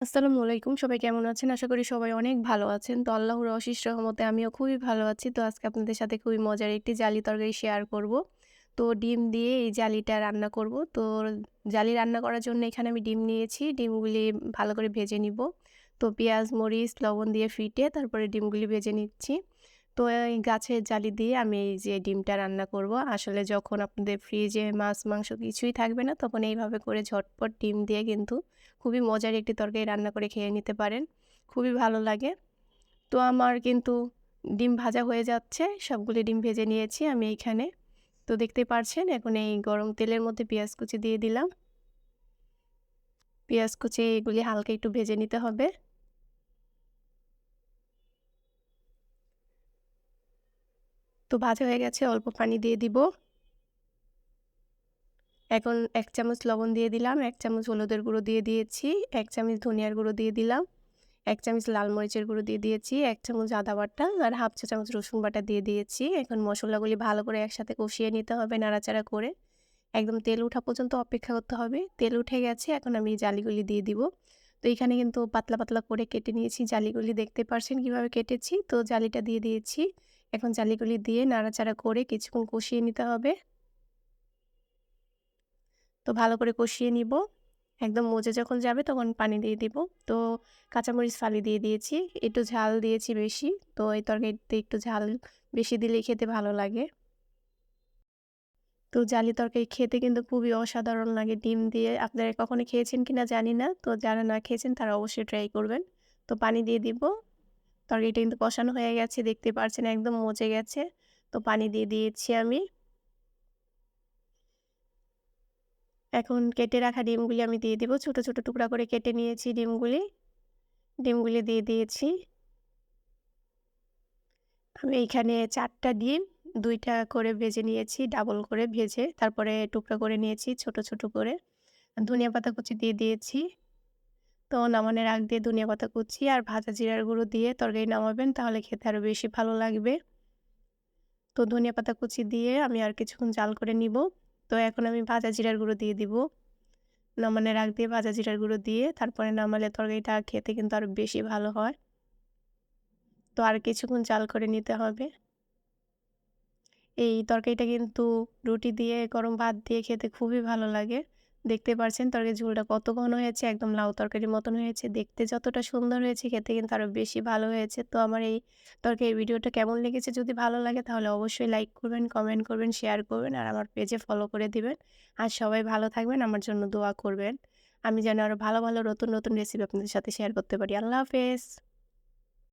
আসসালামু আলাইকুম। সবাই কেমন আছেন? আশা করি সবাই অনেক ভালো আছেন। তো আল্লাহর অশেষ রহমতে আমিও খুবই ভালো আছি। তো আজকে আপনাদের সাথে খুবই মজার একটি জালি তরকারি শেয়ার করব। তো ডিম দিয়ে এই জালিটা রান্না করব। তো জালি রান্না করার জন্য এখানে আমি ডিম নিয়েছি। ডিমগুলি ভালো করে ভেজে নিব। তো পেঁয়াজ, মরিচ, লবণ দিয়ে ফিটে তারপরে ডিমগুলি ভেজে নিচ্ছি। তো এই গাছের জালি দিয়ে আমি এই যে ডিমটা রান্না করব। আসলে যখন আপনাদের ফ্রিজে মাছ, মাংস কিছুই থাকবে না তখন এইভাবে করে ঝটপট ডিম দিয়ে কিন্তু খুবই মজার একটি তরকারি রান্না করে খেয়ে নিতে পারেন। খুবই ভালো লাগে। তো আমার কিন্তু ডিম ভাজা হয়ে যাচ্ছে। সবগুলি ডিম ভেজে নিয়েছি আমি এইখানে। তো দেখতেই পারছেন এখন এই গরম তেলের মধ্যে পেঁয়াজ কুচি দিয়ে দিলাম। পেঁয়াজ কুচি এগুলি হালকা একটু ভেজে নিতে হবে। তো ভাজা হয়ে গেছে অল্প পানি দিয়ে দিব। এখন ১ চামচ লবণ দিয়ে দিলাম, ১ চামচ হলুদের গুঁড়ো দিয়ে দিয়েছি, ১ চামচ ধনিয়ার গুঁড়ো দিয়ে দিলাম, ১ চামচ লাল মরিচের গুঁড়ো দিয়ে দিয়েছি, ১ চামচ আদা বাটা আর হাফ চা চামচ রসুন বাটা দিয়ে দিয়েছি। এখন মশলাগুলি ভালো করে একসাথে কষিয়ে নিতে হবে নাড়াচাড়া করে। একদম তেল ওঠা পর্যন্ত অপেক্ষা করতে হবে। তেল উঠে গেছে এখন আমি জালিগুলি দিয়ে দিব। তো এখানে কিন্তু পাতলা, পাতলা করে কেটে নিয়েছি জালিগুলি দেখতে পারছেন কিভাবে কেটেছি। তো জালিটা দিয়ে দিয়েছি। এখন জালিগুলি দিয়ে নাড়াচাড়া করে কিছুক্ষণ কষিয়ে নিতে হবে। তো ভালো করে কষিয়ে নিব। একদম মজে যখন যাবে তখন পানি দিয়ে দিব। তো কাঁচামরিচ ফালি দিয়ে দিয়েছি। একটু ঝাল দিয়েছি বেশি। তো এই তরকারিতে একটু ঝাল বেশি দিলেই খেতে ভালো লাগে। তো জালি তরকারি খেতে কিন্তু খুবই অসাধারণ লাগে ডিম দিয়ে। আপনারা কখনো খেয়েছেন কিনা জানি না। তো যারা না খেয়েছেন তারা অবশ্যই ট্রাই করবেন। তো পানি দিয়ে দিব। তরকারিটা কিন্তু কষানো হয়ে গেছে দেখতে পারছেন একদম মজে গেছে। তো পানি দিয়ে দিয়েছি আমি। এখন কেটে রাখা ডিমগুলি আমি দিয়ে দিব। ছোট, ছোট টুকরা করে কেটে নিয়েছি ডিমগুলি। ডিমগুলি দিয়ে দিয়েছি। আমি এইখানে ৪ টা ডিম ২ টা করে ভেজে নিয়েছি, ডাবল করে ভেজে তারপরে টুকরা করে নিয়েছি ছোট, ছোট করে। ধনিয়া পাতা কুচি দিয়ে দিয়েছি। তো নামানোর আগ দিয়ে ধনিয়া পাতা কুচি আর ভাজা জিরার গুঁড়ো দিয়ে তরকারি নামাবেন তাহলে খেতে আরো বেশি ভালো লাগবে। তো ধনিয়া পাতা কুচি দিয়ে আমি আর কিছুক্ষণ জাল করে নিব। তো এখন আমি ভাজা জিরার গুঁড়ো দিয়ে দিব। নামানোর আগ দিয়ে ভাজা জিরার গুঁড়ো দিয়ে তারপরে নামালে তরকারিটা খেতে কিন্তু আরো বেশি ভালো হয়। তো আর কিছুক্ষণ জাল করে নিতে হবে। এই তরকারিটা কিন্তু রুটি দিয়ে গরম ভাত দিয়ে খেতে খুবই ভালো লাগে। দেখতে পারছেন তরকারির ঝোলটা কত ঘন হয়েছে, একদম লাউ তরকারির মতন হয়েছে। দেখতে যতটা সুন্দর হয়েছে খেতে কিন্তু আরো বেশি ভালো হয়েছে। তো আমার এই তরকারির ভিডিওটা কেমন লেগেছে যদি ভালো লাগে তাহলে অবশ্যই লাইক করবেন, কমেন্ট করবেন, শেয়ার করবেন আর আমার পেজে ফলো করে দিবেন। আর সবাই ভালো থাকবেন, আমার জন্য দোয়া করবেন। আমি যেন আরো ভালো, ভালো নতুন, নতুন রেসিপি আপনাদের সাথে শেয়ার করতে পারি। আল্লাহ হাফেজ।